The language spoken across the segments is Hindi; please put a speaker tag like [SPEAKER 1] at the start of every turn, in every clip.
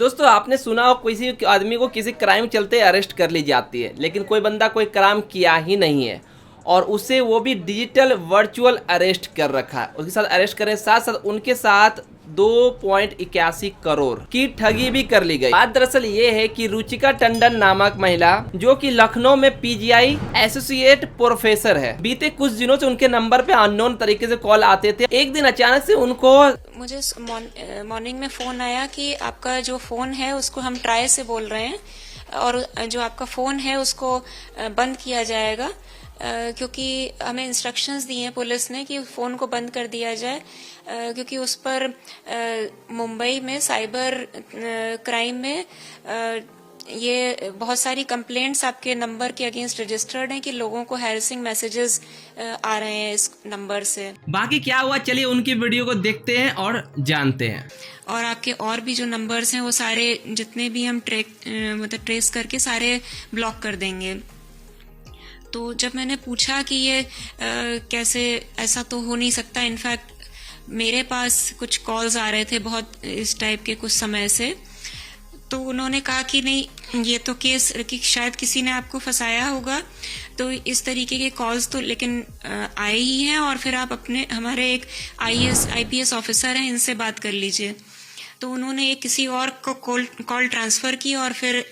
[SPEAKER 1] दोस्तों आपने सुना हो किसी आदमी को किसी क्राइम चलते अरेस्ट कर ली जाती है, लेकिन कोई बंदा कोई क्राइम किया ही नहीं है और उसे वो भी डिजिटल वर्चुअल अरेस्ट कर रखा है। उसके साथ अरेस्ट करने के साथ साथ उनके साथ 2.81 करोड़ की ठगी भी कर ली गई। बात दरअसल ये है कि रुचिका टंडन नामक महिला जो कि लखनऊ में पीजीआई एसोसिएट प्रोफेसर है, बीते कुछ दिनों से उनके नंबर पे अननोन तरीके से कॉल आते थे। एक दिन अचानक से उनको
[SPEAKER 2] मुझे मॉर्निंग में फोन आया कि आपका जो फोन है उसको हम ट्राई से बोल रहे हैं और जो आपका फोन है उसको बंद किया जाएगा, क्योंकि हमें इंस्ट्रक्शंस दिए हैं पुलिस ने कि फोन को बंद कर दिया जाए, क्योंकि उस पर मुंबई में साइबर क्राइम में ये बहुत सारी कंप्लेंट्स आपके नंबर के अगेंस्ट रजिस्टर्ड हैं कि लोगों को हैरेसिंग मैसेजेस आ रहे हैं इस नंबर से।
[SPEAKER 1] बाकी क्या हुआ, चलिए उनकी वीडियो को देखते हैं और जानते हैं।
[SPEAKER 2] और आपके और भी जो नंबर्स हैं वो सारे जितने भी हम ट्रेस करके सारे ब्लॉक कर देंगे। तो जब मैंने पूछा कि ये कैसे, ऐसा तो हो नहीं सकता, इनफैक्ट मेरे पास कुछ कॉल्स आ रहे थे बहुत इस टाइप के कुछ समय से, तो उन्होंने कहा कि नहीं ये तो केस कि शायद किसी ने आपको फंसाया होगा, तो इस तरीके के कॉल्स तो लेकिन आए ही हैं और फिर आप अपने हमारे एक आईपीएस ऑफिसर हैं, इनसे बात कर लीजिए। तो उन्होंने एक किसी और को कॉल ट्रांसफर की और फिर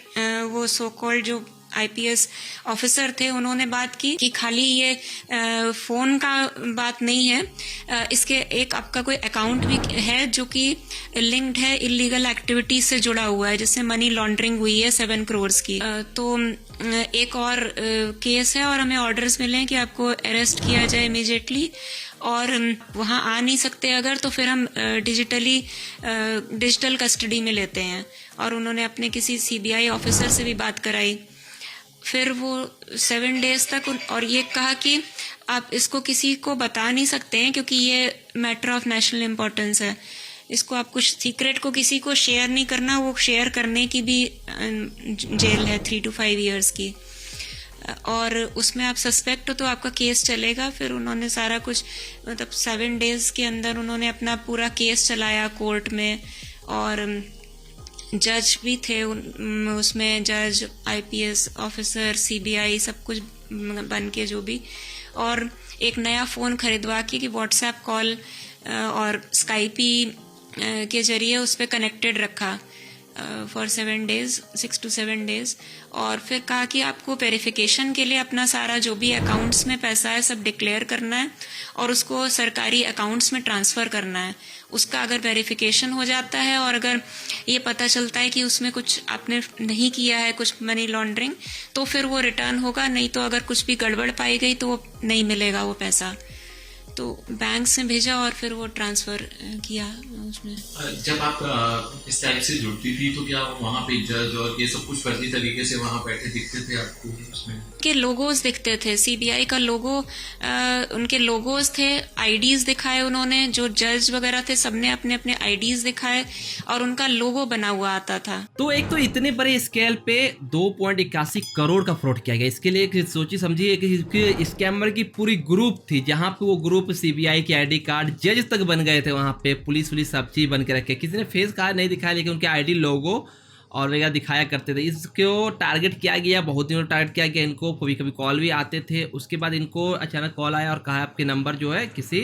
[SPEAKER 2] वो सो कॉल्ड जो आईपीएस ऑफिसर थे उन्होंने बात की कि खाली ये फोन का बात नहीं है, इसके एक आपका कोई अकाउंट भी है जो कि लिंक्ड है इलीगल एक्टिविटीज से जुड़ा हुआ है, जिससे मनी लॉन्ड्रिंग हुई है 7 करोड़ की। तो एक और केस है और हमें ऑर्डर्स मिले हैं कि आपको अरेस्ट किया जाए इमीडिएटली, और वहां आ नहीं सकते अगर तो फिर हम डिजिटल कस्टडी में लेते हैं। और उन्होंने अपने किसी सीबीआई ऑफिसर से भी बात कराई, फिर वो 7 डेज तक, और ये कहा कि आप इसको किसी को बता नहीं सकते हैं क्योंकि ये मैटर ऑफ नेशनल इम्पोर्टेंस है, इसको आप कुछ सीक्रेट को किसी को शेयर नहीं करना, वो शेयर करने की भी जेल है 3 to 5 years की, और उसमें आप सस्पेक्ट हो तो आपका केस चलेगा। फिर उन्होंने सारा कुछ मतलब 7 डेज के अंदर उन्होंने अपना पूरा केस चलाया कोर्ट में, और जज भी थे उसमें, जज, आईपीएस ऑफिसर, सीबीआई, सब कुछ बन के जो भी, और एक नया फोन खरीदवा के कि व्हाट्सएप कॉल और स्काइपी के जरिए उस पर कनेक्टेड रखा फॉर 6 to 7 days, और फिर कहा कि आपको वेरिफिकेशन के लिए अपना सारा जो भी अकाउंट्स में पैसा है सब डिक्लेयर करना है और उसको सरकारी अकाउंट्स में ट्रांसफर करना है। उसका अगर वेरिफिकेशन हो जाता है और अगर ये पता चलता है कि उसमें कुछ आपने नहीं किया है, कुछ मनी लॉन्ड्रिंग, तो फिर वो रिटर्न होगा, नहीं तो अगर कुछ भी गड़बड़ पाई गई तो वो नहीं मिलेगा वो पैसा। तो बैंक से भेजा और फिर वो ट्रांसफर किया उसमें।
[SPEAKER 3] जब आप इस टाइप से जुड़ती थी तो क्या वहाँ पे जज और ये सब कुछ फर्जी तरीके से वहाँ बैठे दिखते थे आपको उसमें?
[SPEAKER 2] के लोगोज दिखते थे, सीबीआई का लोगो, उनके लोगोज थे, आईडीज दिखाए उन्होंने, जो जज वगैरह थे सबने अपने अपने आईडीज दिखाए और उनका लोगो बना हुआ आता था।
[SPEAKER 1] तो एक तो इतने बड़े स्केल पे 2.81 करोड़ का फ्रॉड किया गया। इसके लिए एक सोची समझिए कि स्कैमर की पूरी ग्रुप थी, जहां पे वो ग्रुप सीबीआई के आईडी कार्ड, जज तक बन गए थे, वहां पे पुलिस सब चीज बन के रखे। किसी ने फेस कार्ड नहीं दिखाया लेकिन उनके आईडी लोगो और वगैरह दिखाया करते थे। इसको टारगेट किया गया, बहुत दिनों टारगेट किया गया इनको। कभी कभी कॉल भी आते थे। उसके बाद इनको अचानक कॉल आया और कहा आपके नंबर जो है किसी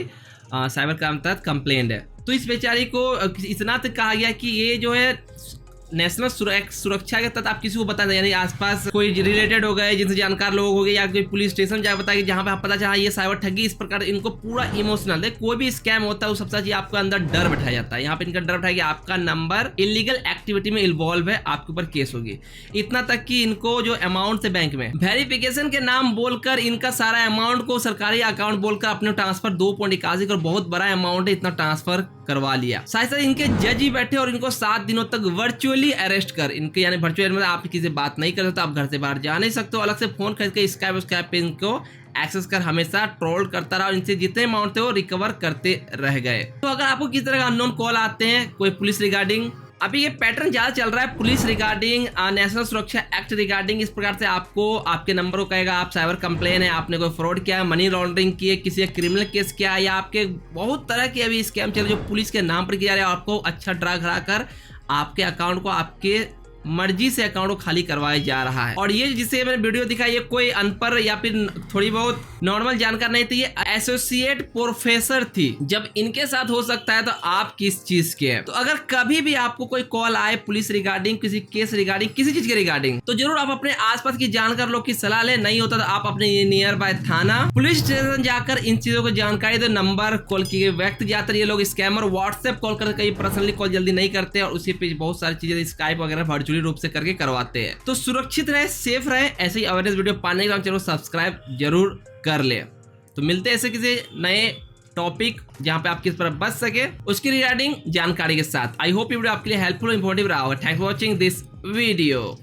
[SPEAKER 1] साइबर क्राइम तहत कंप्लेंट है। तो इस बेचारी को इतना तक कहा गया कि ये जो है नेशनल सुरक्षा के तहत आप किसी को बता दें, यानी आसपास कोई रिलेटेड हो गए, जिनसे जानकार लोग हो गए, या कोई पुलिस स्टेशन जाए बताया कि जहाँ पे आप पता चला ये साइबर ठगी, इस प्रकार इनको पूरा इमोशनल है। कोई भी स्कैम होता है वो सबसे चाहिए आपके अंदर डर बैठाया जाता है। यहाँ पे इनका डर बैठाया कि आपका नंबर इलीगल एक्टिविटी में इन्वॉल्व है, आपके ऊपर केस होगी। इतना तक कि इनको जो अमाउंट थे बैंक में वेरिफिकेशन के नाम बोलकर इनका सारा अमाउंट को सरकारी अकाउंट बोलकर अपने ट्रांसफर 2.81 और बहुत बड़ा अमाउंट है, इतना ट्रांसफर करवा लिया। साथ साथ इनके जज ही बैठे और इनको 7 दिनों तक वर्चुअली अरेस्ट कर, इनके यानी वर्चुअल में आप किसी से बात नहीं कर सकते, आप घर से बाहर जा नहीं सकते, अलग से फोन खरीद के स्काइप पे इनको एक्सेस कर हमेशा ट्रोल करता रहा और इनसे जितने अमाउंट थे वो रिकवर करते रह गए। तो अगर आपको किस तरह का अननोन कॉल आते हैं, कोई पुलिस रिगार्डिंग, अभी ये पैटर्न ज्यादा चल रहा है, पुलिस रिगार्डिंग, नेशनल सुरक्षा एक्ट रिगार्डिंग, इस प्रकार से आपको आपके नंबर को कहेगा आप साइबर कंप्लेन है, आपने कोई फ्रॉड किया है, मनी लॉन्ड्रिंग की है, किसी का क्रिमिनल केस किया है, या आपके बहुत तरह के अभी स्कैम चल रहे जो पुलिस के नाम पर किया जा रहा है, आपको अच्छा डरा घरा कर आपके अकाउंट को आपके मर्जी से अकाउंट को खाली करवाया जा रहा है। और ये जिसे मैंने वीडियो दिखा, ये कोई अनपढ़ या फिर थोड़ी बहुत नॉर्मल जानकार नहीं थी, ये एसोसिएट प्रोफेसर थी। जब इनके साथ हो सकता है तो आप किस चीज के हैं। तो अगर कभी भी आपको कोई कॉल आए पुलिस रिगार्डिंग, किसी केस रिगार्डिंग, किसी चीज के रिगार्डिंग, तो जरूर आप अपने आसपास की जानकार लोग की सलाह ले। नहीं होता तो आप अपने नियर बाय थाना, पुलिस स्टेशन जाकर इन चीजों को जानकारी दो। नंबर कॉल किए व्यक्ति ज्यादातर ये लोग स्कैमर व्हाट्सएप कॉल करके, कहीं पर्सनली कॉल जल्दी नहीं करते और उसी पे बहुत सारी चीजें स्काइप वगैरह वर्चुअली रूप से करके करवाते हैं। तो सुरक्षित रहे, सेफ रहे। ऐसे ही अवेयरनेस वीडियो पाने के लिए चैनल सब्सक्राइब जरूर कर ले। तो मिलते हैं ऐसे किसी नए टॉपिक जहां पे आप किस पर बच सके उसकी रिगार्डिंग जानकारी के साथ। आई होप ये वीडियो आपके लिए हेल्पफुल और इंफॉर्मेटिव रहा होगा। Thanks for watching this video.